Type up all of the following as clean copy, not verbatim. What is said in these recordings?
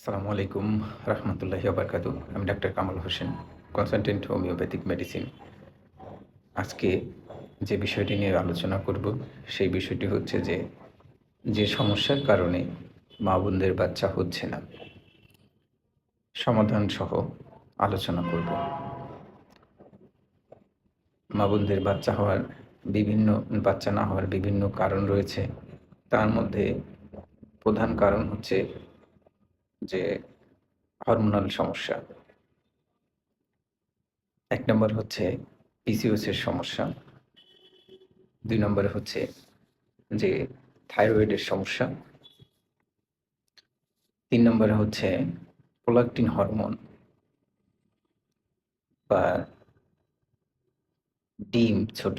আসসালামু আলাইকুম রহমতুল্লাহি বারকাতু। আমি doctor Kamal Hossain, consultant homeopathic medicine. আজকে যে বিষয়টি নিয়ে আলোচনা করব, সেই বিষয়টি হচ্ছে যে সমস্যার কারণে মা বোনদের বাচ্চা হচ্ছে না, সমাধান সহ আলোচনা করব। মা বোনদের বাচ্চা না হওয়ার বিভিন্ন কারণ রয়েছে। তার মধ্যে প্রধান কারণ হচ্ছে যে হরমোনাল সমস্যা। ১ নম্বর হচ্ছে পিসিওএস এর সমস্যা। ২ নম্বরে হচ্ছে যে থাইরয়েডের সমস্যা। ৩ নম্বরে হচ্ছে প্রোলাক্টিন হরমোন বা ডিম ছোট।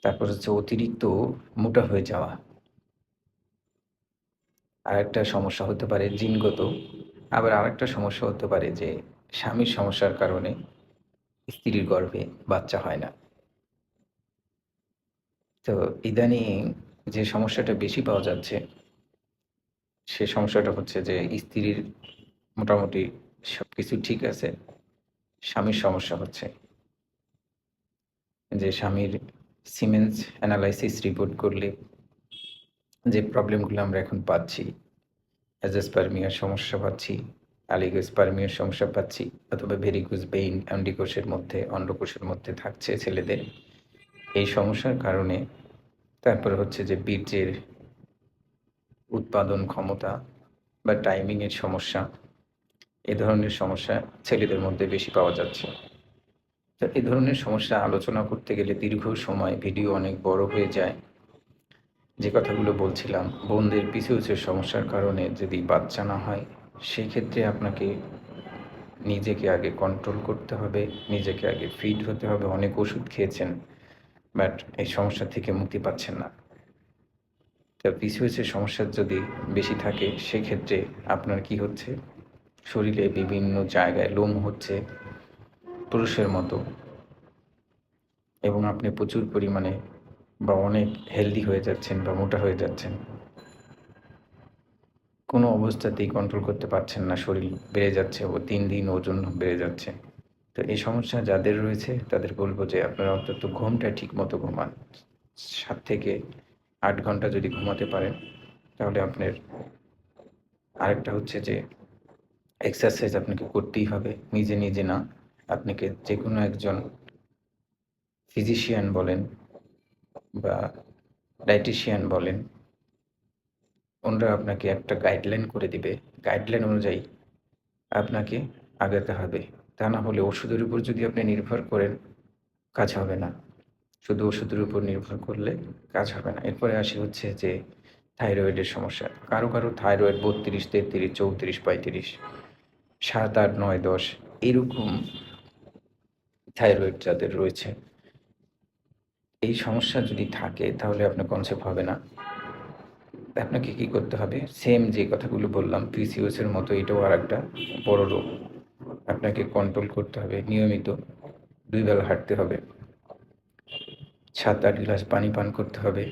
তারপর হচ্ছে অতিরিক্ত মোটা হয়ে যাওয়া। আরেকটা সমস্যা হতে পারে জিনগত। আবার আরেকটা সমস্যা হতে পারে যে স্বামীর সমস্যার কারণে স্ত্রীর গর্ভে বাচ্চা হয় না। তো ইদানিং যে সমস্যাটা বেশি পাওয়া যাচ্ছে, সে সমস্যাটা হচ্ছে যে স্ত্রীর মোটামুটি সবকিছু ঠিক আছে, স্বামীর সমস্যা হচ্ছে। যে স্বামীর সিমেন্স অ্যানালাইসিস রিপোর্ট করলে যে প্রবলেমগুলো আমরা এখন পাচ্ছি, অ্যাজোস্পার্মিয়ার সমস্যা পাচ্ছি, অলিগোস্পার্মিয়ার সমস্যা পাচ্ছি, অথবা ভেরিকোজ ভেইন অন্ডকোষের মধ্যে থাকছে ছেলেদের। এই সমস্যার কারণে তারপরে হচ্ছে যে বীর্যের উৎপাদন ক্ষমতা বা টাইমিংয়ের সমস্যা, এ ধরনের সমস্যা ছেলেদের মধ্যে বেশি পাওয়া যাচ্ছে। তো এ ধরনের সমস্যা আলোচনা করতে গেলে দীর্ঘ সময় ভিডিও অনেক বড় হয়ে যায়। যে কথাগুলো বলছিলাম, বোনদের পিসিওএসের সমস্যার কারণে যদি বাচ্চা না হয়, সেক্ষেত্রে আপনাকে নিজেকে আগে কন্ট্রোল করতে হবে, নিজেকে আগে ফিট হতে হবে। অনেক ওষুধ খেয়েছেন, বাট এই সমস্যা থেকে মুক্তি পাচ্ছেন না। তো পিসিওএসের সমস্যা যদি বেশি থাকে, সেক্ষেত্রে আপনার কি হচ্ছে, শরীরে বিভিন্ন জায়গায় লোম হচ্ছে পুরুষের মতো, এবং আপনি প্রচুর পরিমাণে বা অনেক হেলদি হয়ে যাচ্ছেন বা মোটা হয়ে যাচ্ছেন। কোনো অবস্থাতেই কন্ট্রোল করতে পারছেন না, শরীর বেড়ে যাচ্ছে ও দিন দিন ওজন বেড়ে যাচ্ছে। তো এই সমস্যা যাদের রয়েছে তাদের বলবো যে আপনারা অন্তত ঘুমটা ঠিক মতো ঘুমান। ৭ থেকে ৮ ঘন্টা যদি ঘুমাতে পারেন, তাহলে আপনার আরেকটা হচ্ছে যে এক্সারসাইজ আপনাকে করতেই হবে, নিজে নিজে না। আপনাকে যে কোনো একজন ফিজিশিয়ান বলেন বা ডায়েটিশিয়ান বলেন, ওনারা আপনাকে একটা গাইডলাইন করে দিবে। গাইডলাইন অনুযায়ী আপনাকে আগাতে হবে। তা না হলে ওষুধের উপর যদি আপনি নির্ভর করেন, কাজ হবে না। শুধু ওষুধের উপর নির্ভর করলে কাজ হবে না। এরপরে আসি হচ্ছে যে থাইরয়েডের সমস্যা। কারো থাইরয়েড ৩২, ৩৩, ৩৪, ৩৫, ৭, ৮, ৯, ১০ এরকম থাইরয়েড যাদের রয়েছে, এই সমস্যা যদি থাকে তাহলে আপনার কনসেপ্ট হবে না। আপনাকে কি করতে হবে? সেম যে কথাগুলো বললাম, পিসিওএস এর মতো এটাও আরেকটা বড় রোগ। আপনাকে কন্ট্রোল করতে হবে। নিয়মিত ২ বেলা হাঁটতে হবে। ৭-৮ গ্লাস পানি পান করতে হবে।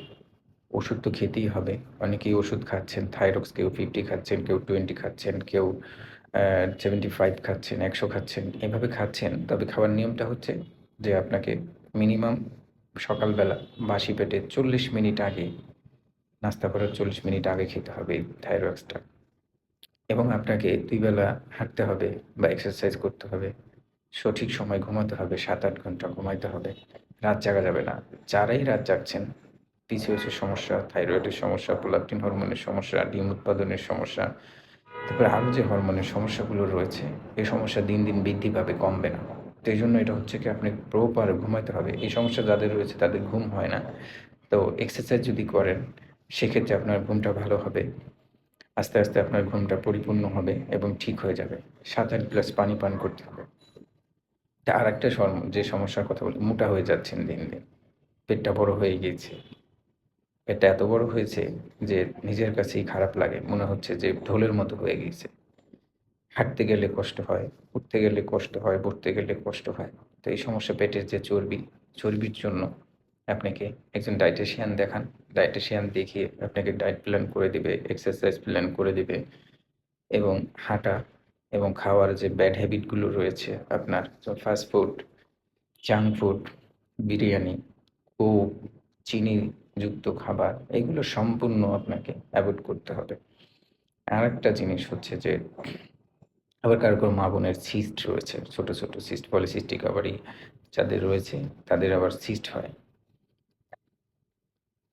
ওষুধ তো খেতেই হবে। অনেকেই ওষুধ খাচ্ছেন। থাইরক্স কেউ 50 খাচ্ছেন, কেউ 20 খাচ্ছেন, কেউ 75 খাচ্ছেন, ১০০ খাচ্ছেন। এভাবে খাচ্ছেন। তবে খাওয়ার নিয়মটা হচ্ছে যে আপনাকে মিনিমাম সকালবেলা বাসি পেটে ৪০ মিনিট আগে, নাস্তা করার ৪০ মিনিট আগে খেতে হবে এই থাইরক্সটা। এবং আপনাকে ২ বেলা হাঁটতে হবে বা এক্সারসাইজ করতে হবে। সঠিক সময় ঘুমাতে হবে, ৭-৮ ঘন্টা ঘুমাইতে হবে। রাত জাগা যাবে না। যারাই রাত জাগছেন, পিসিওএসের সমস্যা, থাইরয়েডের সমস্যা, প্রোলাক্টিন হরমোনের সমস্যা, ডিম উৎপাদনের সমস্যা, তারপরে আরও যে হরমোনের সমস্যাগুলো রয়েছে, এই সমস্যা দিন দিন বৃদ্ধি পাবে, কমবে না। তো এইজন্য এটা হচ্ছে কি, আপনি প্রপার ঘুমাইতে হবে। এই সমস্যা যাদের রয়েছে তাদের ঘুম হয় না। তো এক্সারসাইজ যদি করেন, সেক্ষেত্রে আপনার ঘুমটা ভালো হবে। আস্তে আস্তে আপনার ঘুমটা পরিপূর্ণ হবে এবং ঠিক হয়ে যাবে। ৭-৮ গ্লাস পানি পান করতে হবে। তা আরেকটা যে সমস্যার কথা বলি, মোটা হয়ে যাচ্ছেন দিন দিন। পেটটা বড় হয়ে গিয়েছে। পেটটা এত বড় হয়েছে যে নিজের কাছেই খারাপ লাগে। মনে হচ্ছে যে ঢোলের মতো হয়ে গিয়েছে। হাঁটতে গেলে কষ্ট হয়, উঠতে গেলে কষ্ট হয়, বসতে গেলে কষ্ট হয়। তো এই সমস্যা, পেটের যে চর্বি, চর্বির জন্য আপনাকে একজন ডায়েটিশিয়ান দেখান। ডায়েটিশিয়ান দেখিয়ে আপনাকে ডায়েট প্ল্যান করে দিবে, এক্সারসাইজ প্ল্যান করে দিবে এবং হাঁটা এবং খাওয়ার যে ব্যাড হ্যাবিটগুলো রয়েছে আপনার, fast food, junk food, biryani, Coke, চিনিযুক্ত খাবার, এগুলো সম্পূর্ণ আপনাকে অ্যাভয়েড করতে হবে। আরেকটা জিনিস হচ্ছে যে আবার কারো মা বোনের সিস্ট রয়েছে, ছোট ছোট সিস্ট, পলিসিস্টিক ওভারি যাদের রয়েছে তাদের আবার সিস্ট হয়।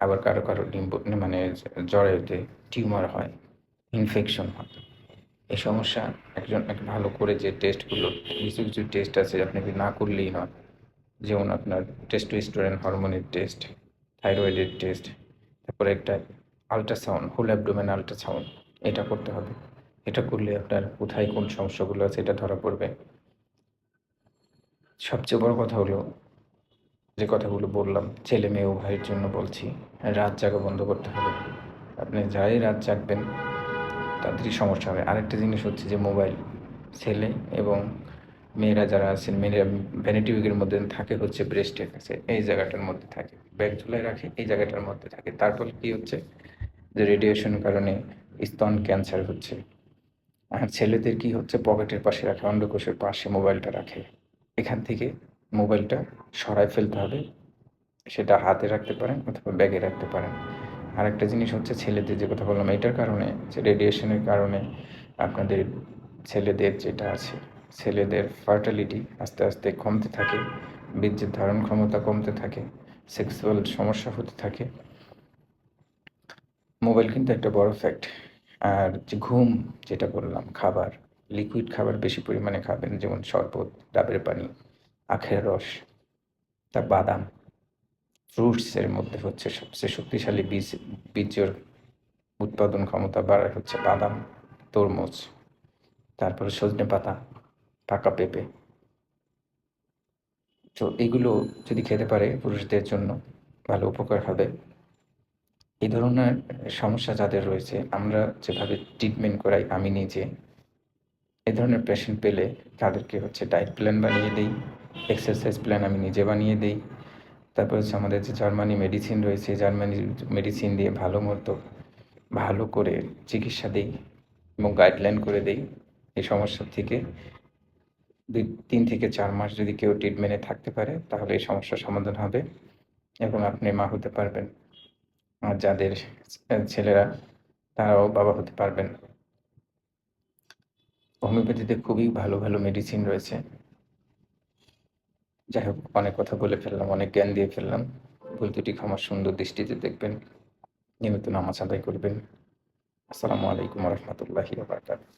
আবার কারো ডিম্ব মানে জরায়ুতে টিউমার হয়, ইনফেকশন হয়। এই সমস্যা এক ভালো করে যে টেস্টগুলো, কিছু কিছু টেস্ট আছে আপনাকে না করলেই নয়। যেমন আপনার টেস্টোস্টেরন হরমোনের টেস্ট, থাইরয়েডের টেস্ট, তারপরে একটা আল্ট্রাসাউন্ড, হোল অ্যাবডোমেন আল্ট্রাসাউন্ড, এটা করতে হবে। এটা করলে আপনার কোথায় কোন সমস্যাগুলো আছে এটা ধরা পড়বে। সবচেয়ে বড় কথা হলো, যে কথাগুলো বললাম ছেলে মেয়ে উভয়ের জন্য বলছি, রাত জাগা বন্ধ করতে হবে। আপনি যারাই রাত জাগবেন তাদেরই সমস্যা হবে। আরেকটা জিনিস হচ্ছে যে মোবাইল, ছেলে এবং মেয়েরা যারা আছেন, মেয়েরা ভ্যানিটি উইকের মধ্যে থাকে হচ্ছে ব্রেস্টের কাছে, এই জায়গাটার মধ্যে থাকে, ব্যাগ ঝুলায় রাখে এই জায়গাটার মধ্যে থাকে। তারপর কি হচ্ছে যে রেডিয়েশনের কারণে স্তন ক্যান্সার হচ্ছে। আর ছেলেদের কি হচ্ছে, পকেটের পাশে রাখে, অন্ডকোষের পাশে মোবাইলটা রাখে। এখান থেকে মোবাইলটা সরায় ফেলতে হবে। সেটা হাতে রাখতে পারেন অথবা ব্যাগে রাখতে পারেন। আরেকটা জিনিস হচ্ছে ছেলেদের, যে কথা বললাম এটার কারণে, যে রেডিয়েশনের কারণে আপনাদের ছেলেদের যেটা আছে, ছেলেদের ফার্টিলিটি আস্তে আস্তে কমতে থাকে, বীর্যের ধারণ ক্ষমতা কমতে থাকে, সেক্সুয়াল সমস্যা হতে থাকে। মোবাইল কিন্তু একটা বড় ফ্যাক্ট। আর যে ঘুম, যেটা বললাম, খাবার, লিকুইড খাবার বেশি পরিমাণে খাবেন, যেমন শরবত, ডাবের পানি, আখের রস, বাদাম। ফ্রুটসের মধ্যে হচ্ছে সবচেয়ে শক্তিশালী বীর্যের উৎপাদন ক্ষমতা বাড়ায় হচ্ছে বাদাম, তরমুজ, তারপরে সজনে পাতা, পাকা পেঁপে। তো এগুলো যদি খেতে পারে পুরুষদের জন্য ভালো উপকার হবে। এই ধরনের সমস্যা যাদের রয়েছে, আমরা যেভাবে ট্রিটমেন্ট করাই, আমি নিজে এই ধরনের পেশেন্ট পেলে তাদেরকে হচ্ছে ডায়েট প্ল্যান বানিয়ে দিই, এক্সারসাইজ প্ল্যান আমি নিজে বানিয়ে দিই। তারপর হচ্ছে আমাদের যে জার্মানি মেডিসিন রয়েছে, জার্মানি মেডিসিন দিয়ে ভালো করে চিকিৎসা দিই এবং গাইডলাইন করে দেই। এই সমস্যা থেকে 3 থেকে 4 মাস যদি কেউ ট্রিটমেন্টে থাকতে পারে তাহলে এই সমস্যার সমাধান হবে এবং আপনি মা হতে পারবেন। আর যাদের ছেলেরা, তারাও বাবা হতে পারবেন। হোমিওপ্যাথিতে খুবই ভালো মেডিসিন রয়েছে। যাই হোক, অনেক কথা বলে ফেললাম, অনেক জ্ঞান দিয়ে ফেললাম। ভুল ত্রুটি ক্ষমার সুন্দর দৃষ্টিতে দেখবেন। নিয়মিত নামাজ আদায় করবেন। আসসালামু আলাইকুম ওয়া রাহমাতুল্লাহি ওয়া বারাকাতুহু।